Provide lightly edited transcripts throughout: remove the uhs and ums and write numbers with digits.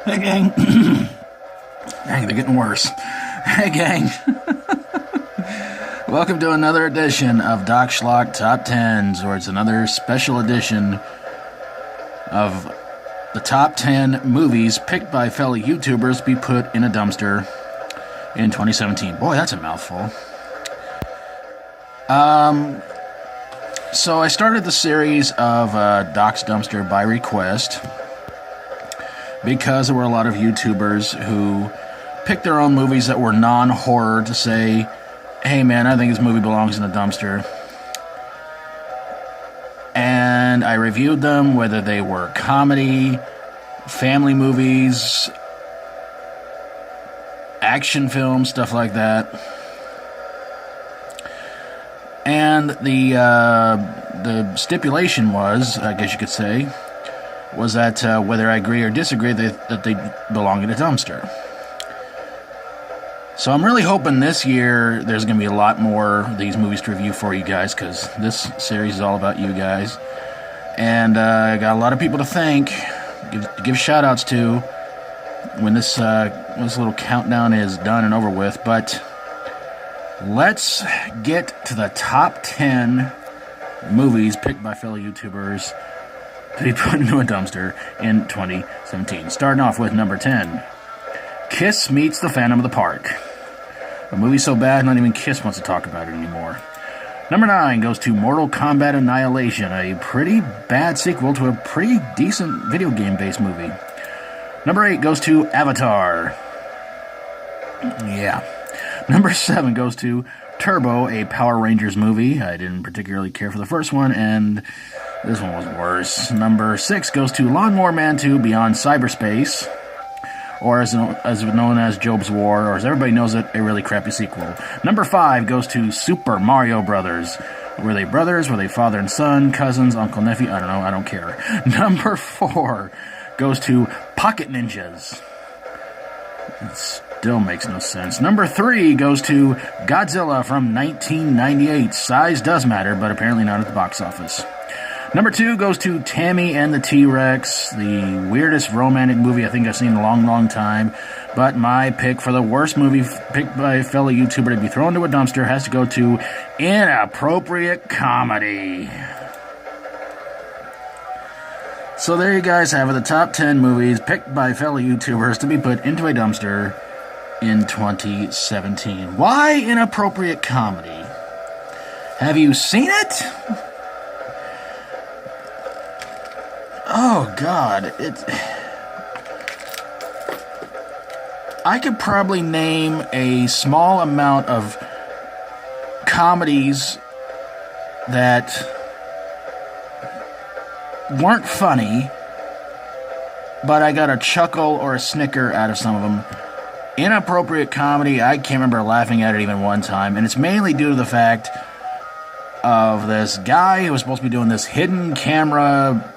Hey, gang. Dang, they're getting worse. Hey, gang. Welcome to another edition of Doc Schlock Top 10s, where it's another special edition of the top 10 movies picked by fellow YouTubers to be put in a dumpster in 2017. Boy, that's a mouthful. So I started the series of Doc's Dumpster by request because there were a lot of YouTubers who picked their own movies that were non-horror to say, hey man, I think this movie belongs in the dumpster. And I reviewed them, whether they were comedy, family movies, action films, stuff like that. And the stipulation was, I guess you could say, was that whether I agree or disagree, that they belong in a dumpster. So I'm really hoping this year there's going to be a lot more of these movies to review for you guys, because this series is all about you guys. And I got a lot of people to thank, give shout-outs to when this little countdown is done and over with. But let's get to the top 10 movies picked by fellow YouTubers to be put into a dumpster in 2017. Starting off with number 10, Kiss Meets the Phantom of the Park. A movie so bad, not even Kiss wants to talk about it anymore. Number 9 goes to Mortal Kombat Annihilation, a pretty bad sequel to a pretty decent video game-based movie. Number 8 goes to Avatar. Yeah. Number 7 goes to Turbo, a Power Rangers movie. I didn't particularly care for the first one, and this one was worse. Number 6 goes to Lawnmower Man 2 Beyond Cyberspace, or as known as Job's War, or as everybody knows it, a really crappy sequel. Number 5 goes to Super Mario Brothers. Were they brothers? Were they father and son? Cousins? Uncle, nephew? I don't know. I don't care. Number 4 goes to Pocket Ninjas. It still makes no sense. Number 3 goes to Godzilla from 1998. Size does matter, but apparently not at the box office. Number 2 goes to Tammy and the T-Rex, the weirdest romantic movie I think I've seen in a long, long time. But my pick for the worst movie picked by a fellow YouTuber to be thrown into a dumpster has to go to Inappropriate Comedy. So there you guys have it, the top 10 movies picked by fellow YouTubers to be put into a dumpster in 2017. Why Inappropriate Comedy? Have you seen it? Oh, God. I could probably name a small amount of comedies that weren't funny, but I got a chuckle or a snicker out of some of them. Inappropriate Comedy, I can't remember laughing at it even one time, and it's mainly due to the fact of this guy who was supposed to be doing this hidden camera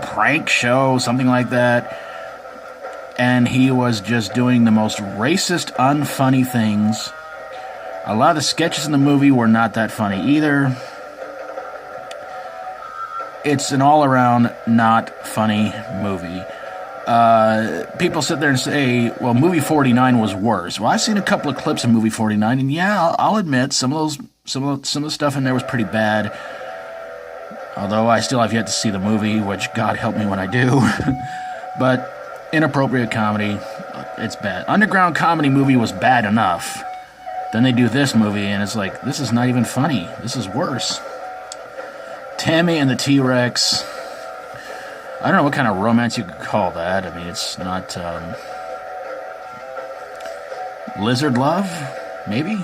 prank show, something like that, and he was just doing the most racist, unfunny things. A lot of the sketches in the movie were not that funny either. It's an all-around not funny movie. People sit there and say, well, movie 49 was worse. Well, I've seen a couple of clips of movie 49, and yeah, I'll admit some of the stuff in there was pretty bad. Although I still have yet to see the movie, which God help me when I do. But Inappropriate Comedy, it's bad. Underground Comedy movie was bad enough. Then they do this movie, and it's like, this is not even funny. This is worse. Tammy and the T-Rex. I don't know what kind of romance you could call that. I mean, it's not lizard love, maybe?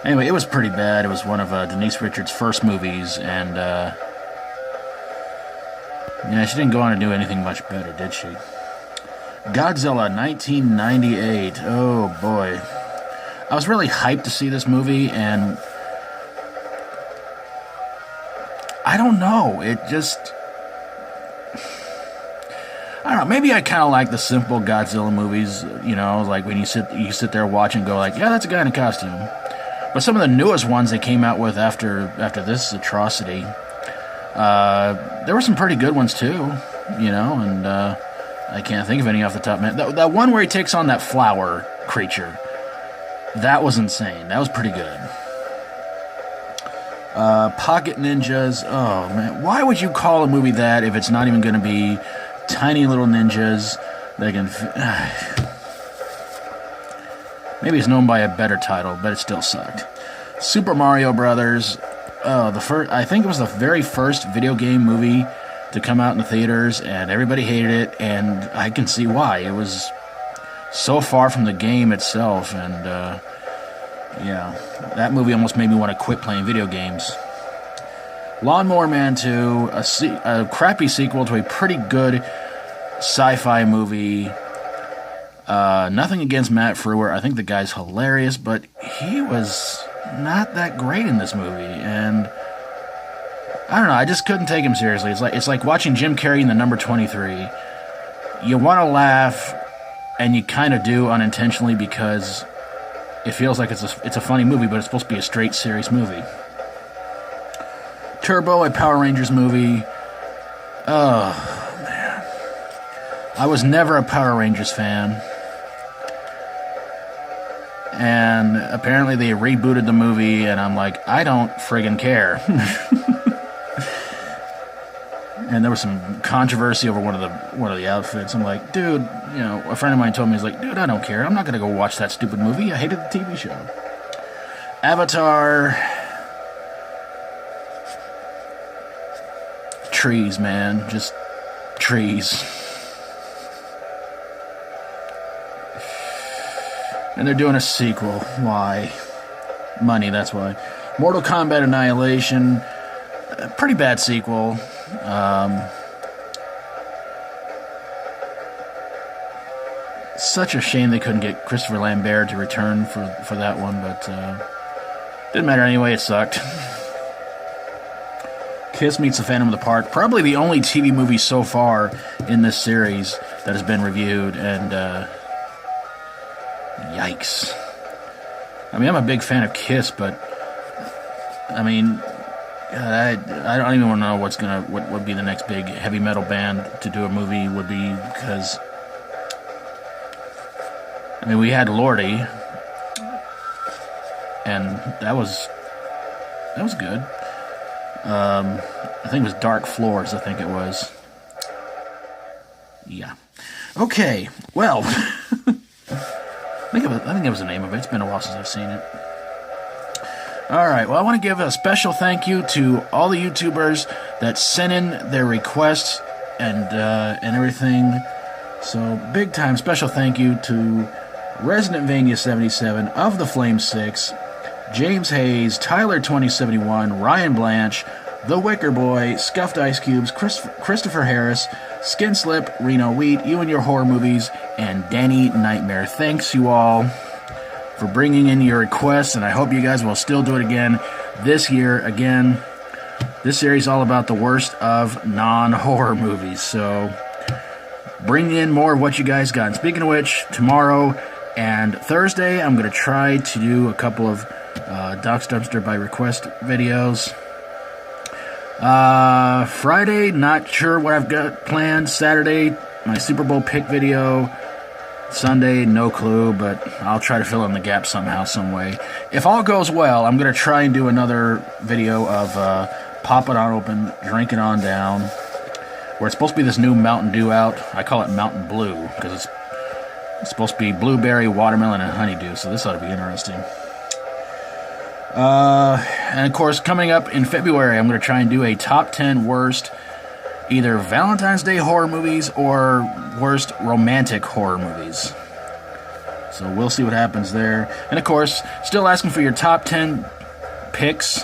Anyway, it was pretty bad. It was one of Denise Richards' first movies, and yeah, she didn't go on to do anything much better, did she? Godzilla, 1998. Oh, boy. I was really hyped to see this movie, and I don't know. It just, I don't know. Maybe I kind of like the simple Godzilla movies, you know, like when you sit there watching and go like, yeah, that's a guy in a costume. But some of the newest ones they came out with after this atrocity, there were some pretty good ones too, you know, and I can't think of any off the top, man. That one where he takes on that flower creature. That was insane. That was pretty good. Pocket Ninjas. Oh, man. Why would you call a movie that if it's not even going to be tiny little ninjas that can... Maybe it's known by a better title, but it still sucked. Super Mario Brothers. I think it was the very first video game movie to come out in the theaters, and everybody hated it, and I can see why. It was so far from the game itself, and yeah, that movie almost made me want to quit playing video games. Lawnmower Man 2, a crappy sequel to a pretty good sci-fi movie. Nothing against Matt Frewer. I think the guy's hilarious, but he was not that great in this movie, and I don't know, I just couldn't take him seriously. It's like watching Jim Carrey in The Number 23. You want to laugh, and you kind of do unintentionally because it feels like it's a funny movie, but it's supposed to be a straight, serious movie. Turbo, a Power Rangers movie. Oh, man. I was never a Power Rangers fan. And apparently they rebooted the movie, and I'm like, I don't friggin' care. And there was some controversy over one of the outfits. I'm like, dude, you know, a friend of mine told me, he's like, dude, I don't care. I'm not gonna go watch that stupid movie. I hated the TV show. Avatar. Trees, man. Just trees. And they're doing a sequel. Why? Money, that's why. Mortal Kombat Annihilation. A pretty bad sequel. Such a shame they couldn't get Christopher Lambert to return for that one, but didn't matter anyway, it sucked. Kiss Meets the Phantom of the Park. Probably the only TV movie so far in this series that has been reviewed, and yikes. I mean, I'm a big fan of Kiss, but I mean, I don't even want to know what would be the next big heavy metal band to do a movie would be, because I mean, we had Lordy, and that was good. I think it was Dark Floors, I think it was. Yeah. Okay, well, I think that was the name of it. It's been a while since I've seen it. Alright, well, I want to give a special thank you to all the YouTubers that sent in their requests and everything. So, big time special thank you to Resident Vania77, Of the Flame 6, James Hayes, Tyler2071, Ryan Blanche, TheWickerBoy, Scuffed Ice Cubes, Christopher Harris, Skinslip, Reno Wheat, You and Your Horror Movies, and Danny Knightmare. Thanks you all for bringing in your requests, and I hope you guys will still do it again this year. Again, this series is all about the worst of non-horror movies, so bring in more of what you guys got. And speaking of which, tomorrow and Thursday, I'm going to try to do a couple of Doc's Dumpster by request videos. Friday, not sure what I've got planned. Saturday, my Super Bowl pick video. Sunday, no clue, but I'll try to fill in the gap somehow, some way. If all goes well, I'm going to try and do another video of Pop It On Open, Drink It On Down, where it's supposed to be this new Mountain Dew out. I call it Mountain Blue, because it's supposed to be blueberry, watermelon, and honeydew, so this ought to be interesting. And of course, coming up in February, I'm going to try and do a top 10 worst either Valentine's Day horror movies or worst romantic horror movies. So we'll see what happens there. And of course, still asking for your top 10 picks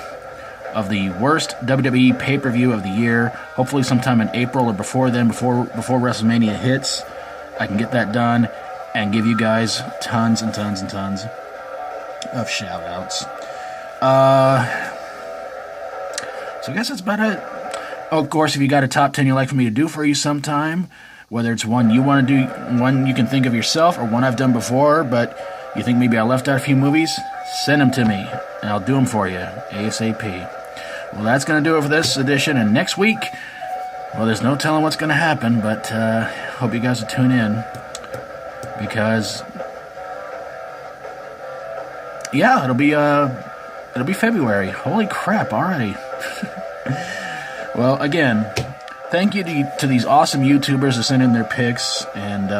of the worst WWE pay-per-view of the year. Hopefully sometime in April or before then, before WrestleMania hits, I can get that done and give you guys tons and tons and tons of shout-outs. So I guess that's about it. Oh, of course, if you got a top 10 you'd like for me to do for you sometime, whether it's one you want to do, one you can think of yourself, or one I've done before, but you think maybe I left out a few movies, send them to me, and I'll do them for you, ASAP. Well, that's going to do it for this edition, and next week, well, there's no telling what's going to happen, but hope you guys will tune in, because yeah, it'll be February. Holy crap already. Well, again, thank you to these awesome YouTubers that sent in their pics, and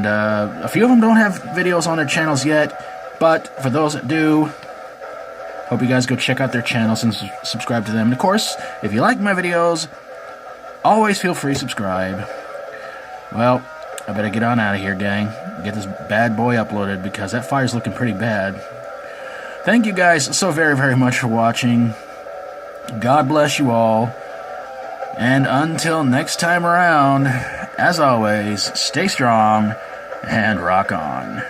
a few of them don't have videos on their channels yet, but for those that do, hope you guys go check out their channels and subscribe to them. And of course, if you like my videos, always feel free to subscribe. Well, I better get on out of here, gang. Get this bad boy uploaded, because that fire's looking pretty bad. Thank you guys so very, very much for watching. God bless you all. And until next time around, as always, stay strong and rock on.